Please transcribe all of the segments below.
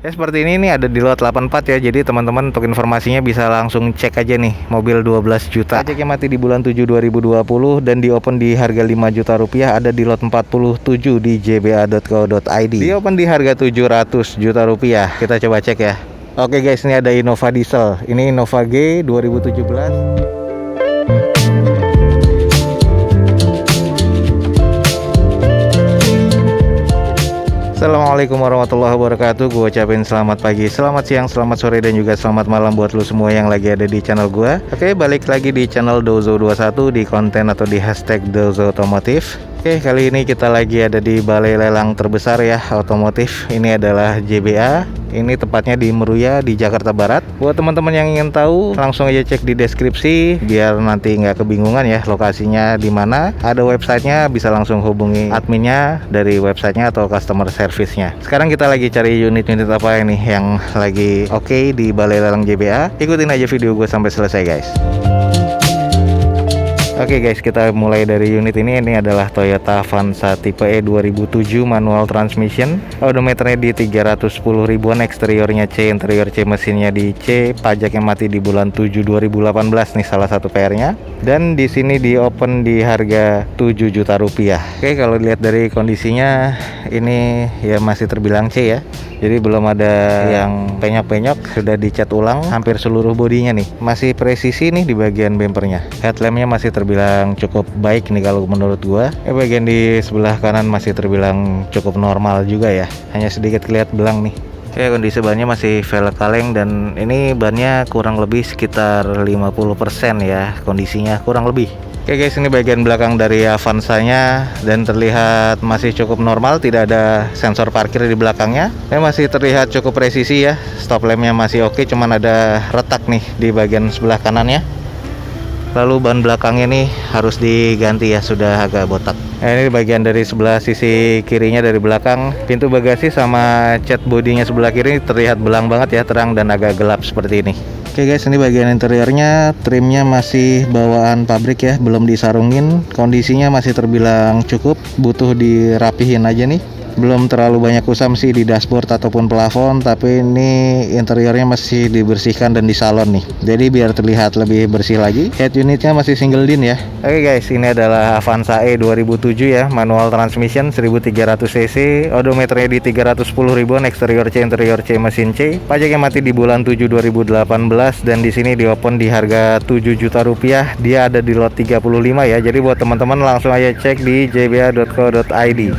Ya seperti ini nih, ada di lot 84 ya. Jadi teman-teman untuk informasinya bisa langsung cek aja nih, mobil 12 juta. Pajaknya mati di bulan 7 2020 dan di open di harga 5 juta rupiah, ada di lot 47 di jba.co.id. Di open di harga 700 juta rupiah. Kita coba cek ya. Oke guys, ini ada Innova Diesel. Ini Innova G 2017. Assalamualaikum warahmatullahi wabarakatuh. Gue ucapin selamat pagi, selamat siang, selamat sore, dan juga selamat malam buat lu semua yang lagi ada di channel gue. Oke, balik lagi di channel Dozo21 di konten atau di hashtag Dozo Otomotif. Oke, kali ini kita lagi ada di balai lelang terbesar ya otomotif. Ini adalah JBA. Ini tepatnya di Meruya di Jakarta Barat. Buat teman-teman yang ingin tahu, langsung aja cek di deskripsi biar nanti nggak kebingungan ya lokasinya di mana. Ada websitenya, bisa langsung hubungi adminnya dari websitenya atau customer service-nya. Sekarang kita lagi cari unit-unit apa ini yang lagi oke di balai lelang JBA. Ikutin aja video gue sampai selesai guys. Oke guys, kita mulai dari unit ini. Ini adalah Toyota Avanza tipe E 2007 manual transmission. Odometernya di 310 ribuan, eksteriornya C, interior C, mesinnya di C. Pajaknya mati di bulan 7 2018 nih salah satu PR-nya. Dan di sini di open di harga 7 juta rupiah. Oke, kalau dilihat dari kondisinya ini ya masih terbilang C ya. Jadi belum ada yang penyok-penyok, sudah dicat ulang hampir seluruh bodinya nih. Masih presisi nih di bagian bempernya. Headlampnya masih terbilang cukup baik nih kalau menurut gua. Bagian di sebelah kanan masih terbilang cukup normal juga ya. Hanya sedikit kelihatan belang nih. Kondisi bannya masih velg kaleng dan ini bannya kurang lebih sekitar 50% ya kondisinya kurang lebih. Oke guys, ini bagian belakang dari Avanzanya dan terlihat masih cukup normal, tidak ada sensor parkir di belakangnya. Ini masih terlihat cukup presisi ya. Stop lampnya masih oke, cuman ada retak nih di bagian sebelah kanannya. Lalu ban belakangnya nih harus diganti ya, sudah agak botak. Ini bagian dari sebelah sisi kirinya dari belakang. Pintu bagasi sama cat bodinya sebelah kiri terlihat belang banget ya, terang dan agak gelap seperti ini. Oke guys, ini bagian interiornya, trimnya masih bawaan pabrik ya, belum disarungin. Kondisinya masih terbilang cukup, butuh dirapihin aja nih. Belum terlalu banyak kusam sih di dashboard ataupun plafon, tapi ini interiornya masih dibersihkan dan disalon nih. Jadi biar terlihat lebih bersih lagi. Head unitnya masih single din ya. Oke guys, ini adalah Avanza E 2007 ya, manual transmission 1300 cc, odometernya di 310 ribuan, eksterior C, interior C, mesin C. Pajaknya mati di bulan 7 2018 dan di sini di open di harga 7 juta rupiah. Dia ada di lot 35 ya. Jadi buat teman-teman langsung aja cek di jba.co.id.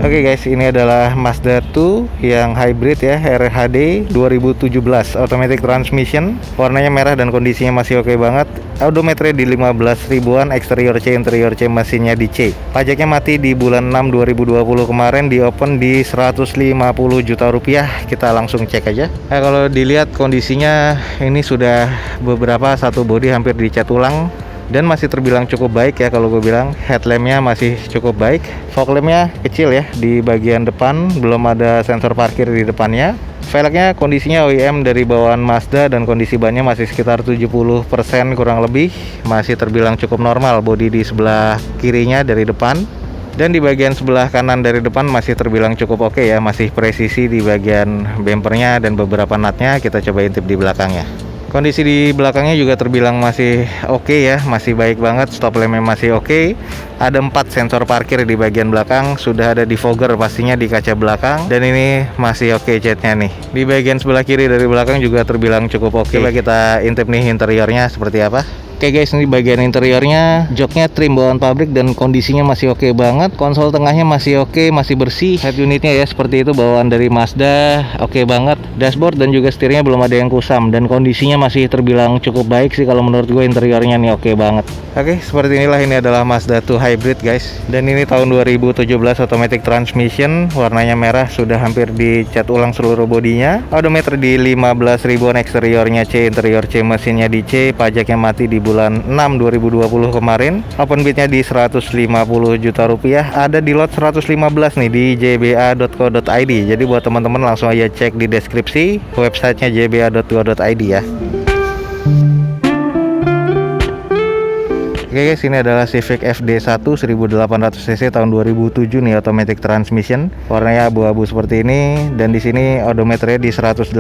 Oke guys, ini adalah Mazda 2 yang hybrid ya, RHD 2017 automatic transmission. Warnanya merah dan kondisinya masih oke banget. Odometernya di 15 ribuan, eksterior C, interior C, mesinnya di C. Pajaknya mati di bulan 6 2020 kemarin, di open di 150 juta rupiah. Kita langsung cek aja. Nah, kalau dilihat kondisinya ini sudah beberapa, satu bodi hampir dicat ulang dan masih terbilang cukup baik ya. Kalau gue bilang headlampnya masih cukup baik, fog lampnya kecil ya di bagian depan, belum ada sensor parkir di depannya. Velgnya kondisinya OEM dari bawaan Mazda dan kondisi bannya masih sekitar 70% kurang lebih, masih terbilang cukup normal. Bodi di sebelah kirinya dari depan dan di bagian sebelah kanan dari depan masih terbilang cukup oke ya, masih presisi di bagian bempernya dan beberapa nutnya. Kita coba intip di belakangnya. Kondisi di belakangnya juga terbilang masih oke ya, masih baik banget. Stop lampnya masih oke. Ada 4 sensor parkir di bagian belakang, sudah ada defogger pastinya di kaca belakang, dan ini masih oke catnya nih. Di bagian sebelah kiri dari belakang juga terbilang cukup oke. Coba kita intip nih interiornya seperti apa. Oke guys, ini bagian interiornya, joknya trim bawaan pabrik dan kondisinya masih oke banget. Konsol tengahnya masih oke, masih bersih. Head unitnya ya seperti itu, bawaan dari Mazda, oke banget. Dashboard dan juga setirnya belum ada yang kusam dan kondisinya masih terbilang cukup baik sih kalau menurut gue. Interiornya nih oke banget. Oke, seperti inilah, ini adalah Mazda 2 hybrid guys. Dan ini tahun 2017 automatic transmission, warnanya merah, sudah hampir dicat ulang seluruh bodinya. Odometer di 15 ribuan, eksteriornya C, interior C, mesinnya di C. Pajaknya mati di bulan 6 2020 kemarin. Open bidnya di 150 juta rupiah. Ada di lot 115 nih di jba.co.id. Jadi buat teman-teman langsung aja cek di deskripsi websitenya jba.co.id ya. Oke guys, ini adalah Civic FD1 1800cc tahun 2007 nih, automatic transmission. Warnanya abu-abu seperti ini, dan di sini odometernya di 118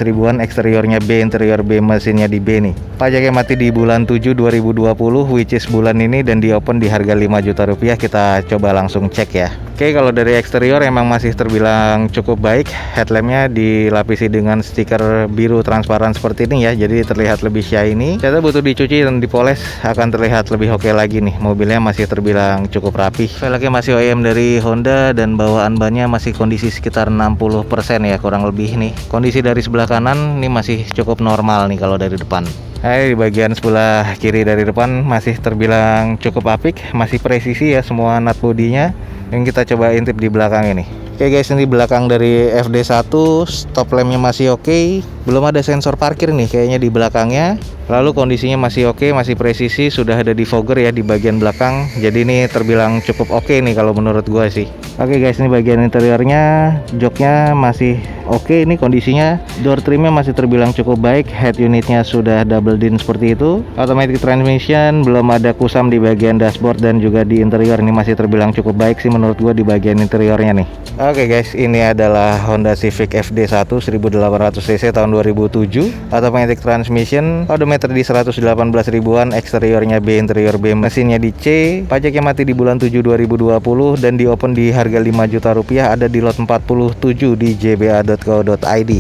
ribuan, eksteriornya B, interior B, mesinnya di B nih. Pajaknya mati di bulan 7 2020, which is bulan ini, dan di open di harga 5 juta rupiah. Kita coba langsung cek ya. Oke, kalau dari eksterior emang masih terbilang cukup baik. Headlampnya dilapisi dengan stiker biru transparan seperti ini ya, jadi terlihat lebih shiny. Ternyata butuh dicuci dan dipoles, akan terlihat lebih oke lagi nih. Mobilnya masih terbilang cukup rapi. Velgnya masih OEM dari Honda, dan bawaan bannya masih kondisi sekitar 60% ya, kurang lebih nih. Kondisi dari sebelah kanan ini masih cukup normal nih kalau dari depan. Di bagian sebelah kiri dari depan masih terbilang cukup apik, masih presisi ya semua nut bodinya. Yang kita coba intip di belakang ini. Oke guys, ini belakang dari FD1, stop lampnya masih oke. Belum ada sensor parkir nih kayaknya di belakangnya. Lalu kondisinya masih oke, masih presisi, sudah ada defogger ya di bagian belakang. Jadi ini terbilang cukup oke nih kalau menurut gua sih. Oke guys, ini bagian interiornya, joknya masih oke. Ini kondisinya, door trimnya masih terbilang cukup baik. Head unitnya sudah double din seperti itu. Automatic transmission, belum ada kusam di bagian dashboard dan juga di interior. Ini masih terbilang cukup baik sih menurut gua di bagian interiornya nih. Oke guys, ini adalah Honda Civic FD1 1800cc tahun 2007, automatic transmission, odometer di 118 ribuan, eksteriornya B, interior B, mesinnya di C. Pajaknya mati di bulan 7 2020, dan di open di harga 5 juta rupiah, ada di lot 47 di jba.co.id.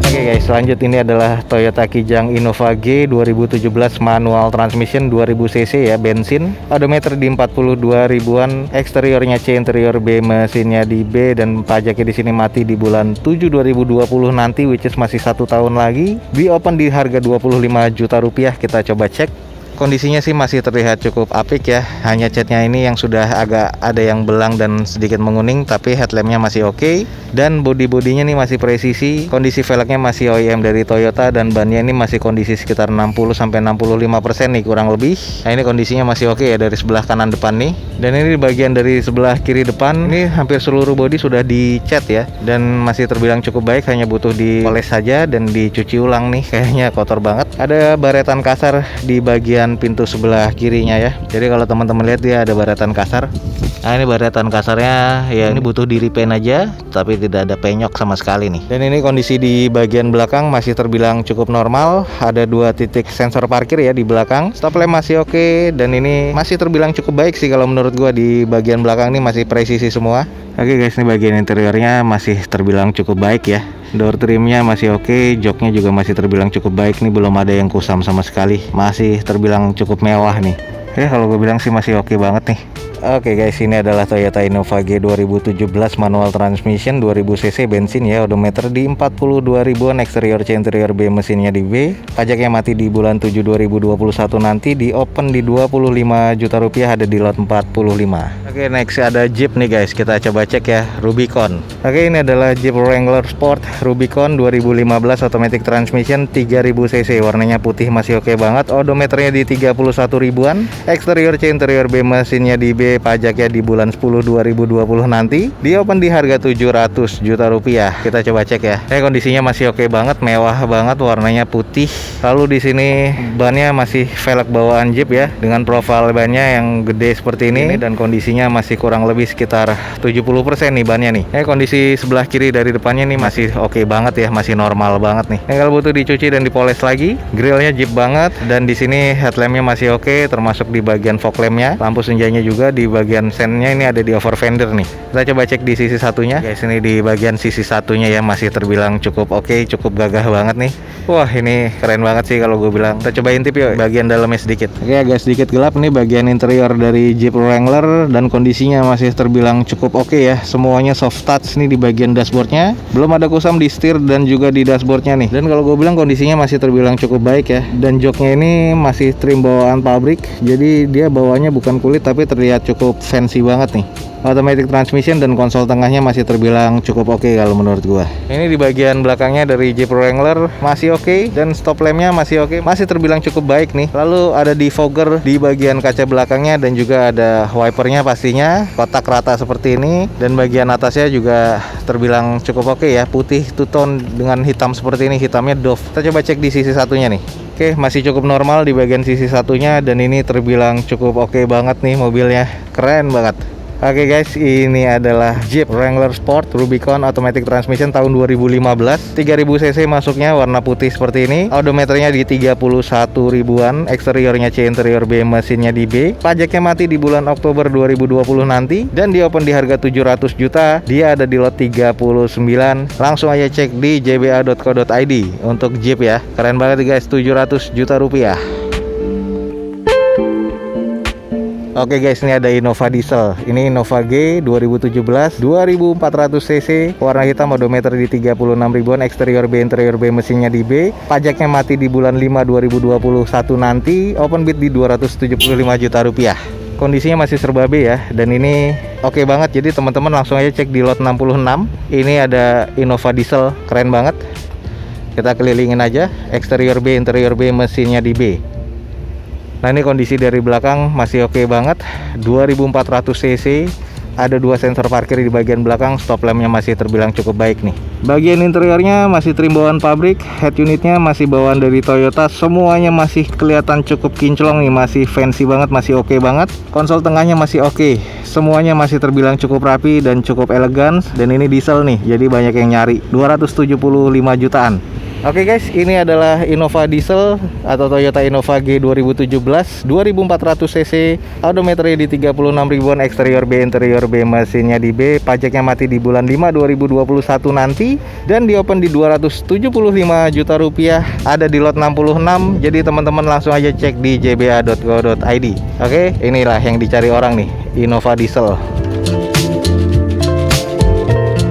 Oke guys, lanjut, ini adalah Toyota Kijang Innova G 2017 manual transmission 2000cc ya, bensin. Odometer di 42 ribuan, eksteriornya C, interior B, mesinnya di B, dan pajaknya di sini mati di bulan 7 2020 nanti, which is masih 1 tahun lagi. Di open di harga 25 juta rupiah. Kita coba cek. Kondisinya sih masih terlihat cukup apik ya, hanya catnya ini yang sudah agak ada yang belang dan sedikit menguning, tapi headlampnya masih oke. Dan bodi-bodinya nih masih presisi. Kondisi velgnya masih OEM dari Toyota, dan bannya ini masih kondisi sekitar 60-65% nih kurang lebih. Nah, ini kondisinya masih oke ya dari sebelah kanan depan nih. Dan ini di bagian dari sebelah kiri depan, ini hampir seluruh bodi sudah dicat ya, dan masih terbilang cukup baik, hanya butuh dipoles saja dan dicuci ulang nih, kayaknya kotor banget. Ada baretan kasar di bagian pintu sebelah kirinya ya, jadi kalau teman-teman lihat dia ada baretan kasar. Nah, ini baretan kasarnya ya, ini butuh di repaint aja, tapi tidak ada penyok sama sekali nih. Dan ini kondisi di bagian belakang masih terbilang cukup normal, ada 2 titik sensor parkir ya di belakang. Stop lamp masih oke, dan ini masih terbilang cukup baik sih kalau menurut gua. Di bagian belakang ini masih presisi semua. Oke guys, ini bagian interiornya masih terbilang cukup baik ya. Door trimnya masih oke, joknya juga masih terbilang cukup baik nih, belum ada yang kusam sama sekali. Masih terbilang cukup mewah nih. Kalau gue bilang sih masih oke banget nih. Oke guys, ini adalah Toyota Innova G 2017 manual transmission 2000cc bensin ya, odometer di 42 ribuan, eksterior C, interior B, mesinnya di B. Pajaknya mati di bulan 7 2021 nanti, di open di 25 juta rupiah, ada di lot 45. Oke, next ada Jeep nih guys, kita coba cek ya, Rubicon. Oke, ini adalah Jeep Wrangler Sport Rubicon 2015 automatic transmission 3000cc, warnanya putih, masih oke banget. Odometernya di 31 ribuan, eksterior C, interior B, mesinnya di B. Pajaknya di bulan 10 2020 nanti, di open di harga 700 juta rupiah. Kita coba cek ya. Kondisinya masih oke banget, mewah banget, warnanya putih. Lalu di sini bannya masih velg bawaan Jeep ya, dengan profil bannya yang gede seperti ini, dan kondisinya masih kurang lebih sekitar 70% nih bannya nih. Kondisi sebelah kiri dari depannya nih masih oke banget ya, masih normal banget nih. Kalau butuh dicuci dan dipoles lagi, grillnya Jeep banget, dan di sini headlampnya masih oke, termasuk di bagian fog lampnya, lampu senjanya juga. Di bagian sennya ini ada di over fender nih. Kita coba cek di sisi satunya guys, ini di bagian sisi satunya ya, masih terbilang cukup oke, cukup gagah banget nih. Wah, ini keren banget sih kalau gue bilang. Kita coba intip yuk bagian dalamnya sedikit. Oke, agak sedikit gelap nih bagian interior dari Jeep Wrangler, dan kondisinya masih terbilang cukup oke ya. Semuanya soft touch nih di bagian dashboardnya, belum ada kusam di setir dan juga di dashboardnya nih. Dan kalau gue bilang kondisinya masih terbilang cukup baik ya. Dan joknya ini masih trim bawaan pabrik, jadi dia bawaannya bukan kulit tapi terlihat cukup fancy banget nih. automatic transmission, dan konsol tengahnya masih terbilang cukup oke kalau menurut gua. Ini di bagian belakangnya dari Jeep Wrangler masih oke, dan stop lampnya masih oke, masih terbilang cukup baik nih. Lalu ada defogger di bagian kaca belakangnya, dan juga ada wipernya pastinya kotak rata seperti ini, dan bagian atasnya juga terbilang cukup oke ya, putih two tone dengan hitam seperti ini, hitamnya Dove. Kita coba cek di sisi satunya nih. Oke, masih cukup normal di bagian sisi satunya, dan ini terbilang cukup oke banget nih mobilnya, keren banget. Oke guys, ini adalah Jeep Wrangler Sport Rubicon Automatic Transmission tahun 2015, 3000 cc masuknya, warna putih seperti ini. Odometernya di 31 ribuan, eksteriornya C, interior B, mesinnya di B. Pajaknya mati di bulan Oktober 2020 nanti, dan di open di harga 700 juta. Dia ada di lot 39. Langsung aja cek di jba.co.id untuk Jeep ya. Keren banget guys, 700 juta rupiah. Oke guys, ini ada Innova Diesel. Ini Innova G 2017, 2400 cc, warna hitam, odometer di 36 ribuan, eksterior B, interior B, mesinnya di B. Pajaknya mati di bulan 5 2021 nanti. Open bid di 275 juta rupiah. Kondisinya masih serba B ya, dan ini oke banget. Jadi teman-teman langsung aja cek di lot 66. Ini ada Innova Diesel, keren banget. Kita kelilingin aja, eksterior B, interior B, mesinnya di B. Nah, ini kondisi dari belakang masih oke banget, 2400 cc, ada 2 sensor parkir di bagian belakang, stop lampnya masih terbilang cukup baik nih. Bagian interiornya masih trim bawaan pabrik, head unitnya masih bawaan dari Toyota, semuanya masih kelihatan cukup kinclong nih, masih fancy banget, masih oke banget. Konsol tengahnya masih oke, semuanya masih terbilang cukup rapi dan cukup elegan, dan ini diesel nih, jadi banyak yang nyari, 275 jutaan. Oke guys, ini adalah Innova Diesel atau Toyota Innova G 2017, 2400 cc, odometernya di 36 ribuan, eksterior B, interior B, mesinnya di B. Pajaknya mati di bulan 5 2021 nanti, dan di open di 275 juta rupiah, ada di lot 66. Jadi teman-teman langsung aja cek di jba.co.id. Oke, inilah yang dicari orang nih, Innova Diesel.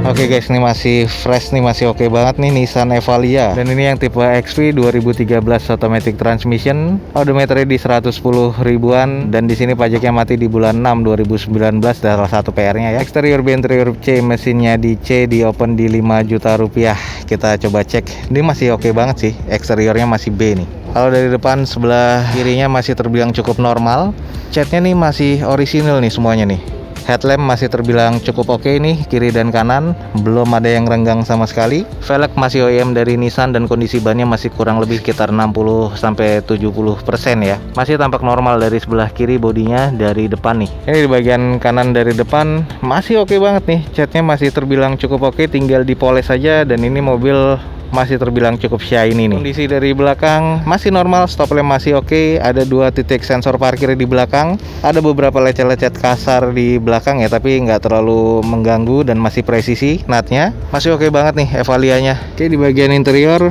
Oke guys, ini masih fresh nih, masih oke banget nih, Nissan Evalia. Dan ini yang tipe XV 2013 automatic transmission, odometernya di 110 ribuan, dan di sini pajaknya mati di bulan 6 2019, salah satu PR-nya ya. Eksterior B, interior C, mesinnya di C, di open di 5 juta rupiah. Kita coba cek. Ini masih oke banget sih, eksteriornya masih B nih. Kalau dari depan sebelah kirinya masih terbilang cukup normal. Catnya nih masih orisinil nih semuanya nih. Headlamp masih terbilang cukup oke nih, kiri dan kanan, belum ada yang renggang sama sekali. Velg masih OEM dari Nissan, dan kondisi bannya masih kurang lebih sekitar 60-70% ya. Masih tampak normal dari sebelah kiri bodinya dari depan nih. Ini di bagian kanan dari depan masih oke banget nih, catnya masih terbilang cukup oke, tinggal dipoles saja, dan ini mobil masih terbilang cukup shiny nih. Kondisi dari belakang masih normal, stop lamp masih oke, ada 2 titik sensor parkir di belakang, ada beberapa lecet-lecet kasar di belakang ya, tapi nggak terlalu mengganggu dan masih presisi. Natnya masih oke banget nih Evalianya. Oke, di bagian interior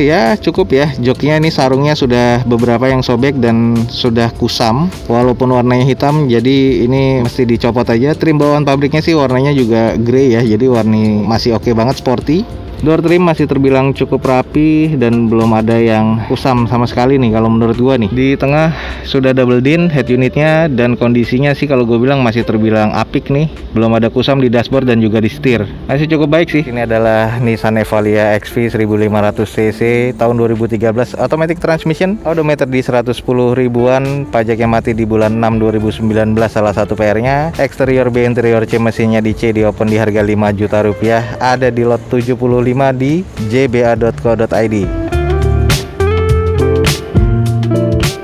ya cukup ya, joknya ini sarungnya sudah beberapa yang sobek dan sudah kusam, walaupun warnanya hitam, jadi ini mesti dicopot aja. Trim bawaan pabriknya sih warnanya juga grey ya, jadi warni masih oke banget, sporty. Door trim masih terbilang cukup rapi dan belum ada yang kusam sama sekali nih kalau menurut gua nih. Di tengah sudah double din head unitnya, dan kondisinya sih kalau gue bilang masih terbilang apik nih. Belum ada kusam di dashboard dan juga di setir. Masih cukup baik sih. Ini adalah Nissan Evalia XV 1500 cc tahun 2013, automatic transmission, odometer di 110 ribuan, pajaknya mati di bulan 6 2019, salah satu PR-nya. Eksterior B, interior C, mesinnya di C, di open di harga 5 juta rupiah, ada di lot 75 di jba.co.id.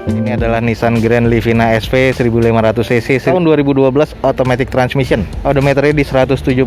Ini adalah Nissan Grand Livina SV 1500 cc tahun 2012, automatic transmission, odometernya di 177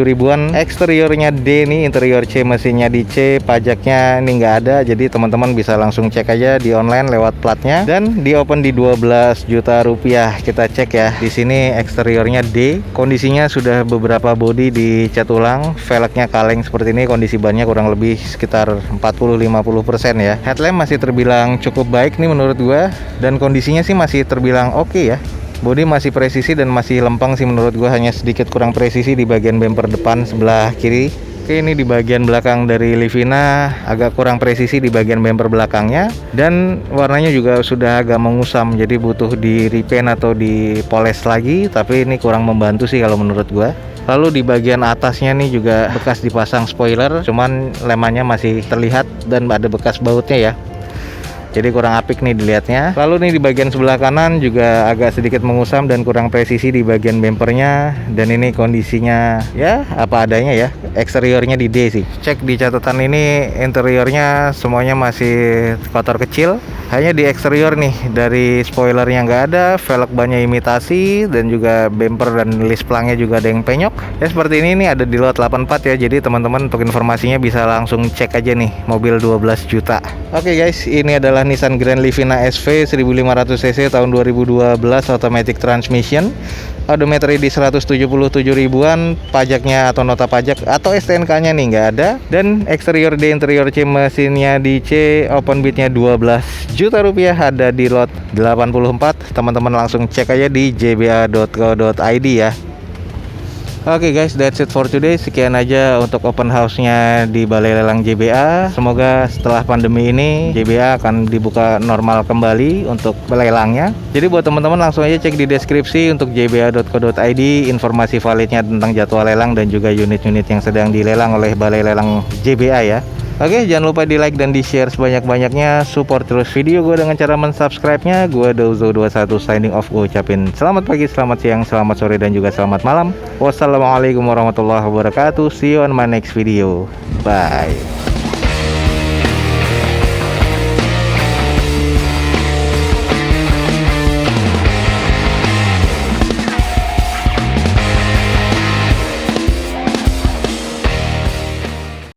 ribuan, eksteriornya D nih, interior C, mesinnya di C, pajaknya ini nggak ada, jadi teman-teman bisa langsung cek aja di online lewat platnya, dan di open di 12 juta rupiah. Kita cek ya, di sini eksteriornya D, kondisinya sudah beberapa bodi dicat ulang, velgnya kaleng seperti ini, kondisi bannya kurang lebih sekitar 40-50% ya. Headlamp masih terbilang cukup baik nih menurut gua, dan kondisinya sih masih terbilang oke ya. Bodi masih presisi dan masih lempeng sih menurut gua, hanya sedikit kurang presisi di bagian bumper depan sebelah kiri. Oke, ini di bagian belakang dari Livina agak kurang presisi di bagian bumper belakangnya, dan warnanya juga sudah agak mengusam, jadi butuh di repaint atau dipoles lagi, tapi ini kurang membantu sih kalau menurut gua. Lalu di bagian atasnya nih juga bekas dipasang spoiler, cuman lemannya masih terlihat dan ada bekas bautnya ya. Jadi kurang apik nih dilihatnya. Lalu nih di bagian sebelah kanan juga agak sedikit mengusam dan kurang presisi di bagian bumpernya. Dan ini kondisinya ya apa adanya ya. Eksteriornya di D sih. Cek di catatan ini interiornya semuanya masih kotor kecil. Hanya di eksterior nih, dari spoilernya nggak ada, velg bannya imitasi, dan juga bumper dan list plangnya juga ada yang penyok. Ya seperti ini nih, ada di lot 84 ya. Jadi teman-teman untuk informasinya bisa langsung cek aja nih, mobil 12 juta. Oke guys, ini adalah Nissan Grand Livina SV 1500 cc tahun 2012, automatic transmission. Odometer di 177 ribuan, pajaknya atau nota pajak atau STNK-nya nih nggak ada. Dan eksterior D, interior C, mesinnya di C, open bidnya 12 juta rupiah, ada di lot 84. Teman-teman langsung cek aja di jba.co.id ya. Oke guys, that's it for today. Sekian aja untuk open house-nya di Balai Lelang JBA. Semoga setelah pandemi ini JBA akan dibuka normal kembali untuk lelangnya. Jadi buat teman-teman langsung aja cek di deskripsi untuk jba.co.id informasi validnya tentang jadwal lelang dan juga unit-unit yang sedang dilelang oleh Balai Lelang JBA ya. Oke, jangan lupa di like dan di share sebanyak-banyaknya. Support terus video gue dengan cara mensubscribe-nya. Gue Dozo21 signing off. Gue ucapin selamat pagi, selamat siang, selamat sore, dan juga selamat malam. Wassalamualaikum warahmatullahi wabarakatuh. See you on my next video. Bye.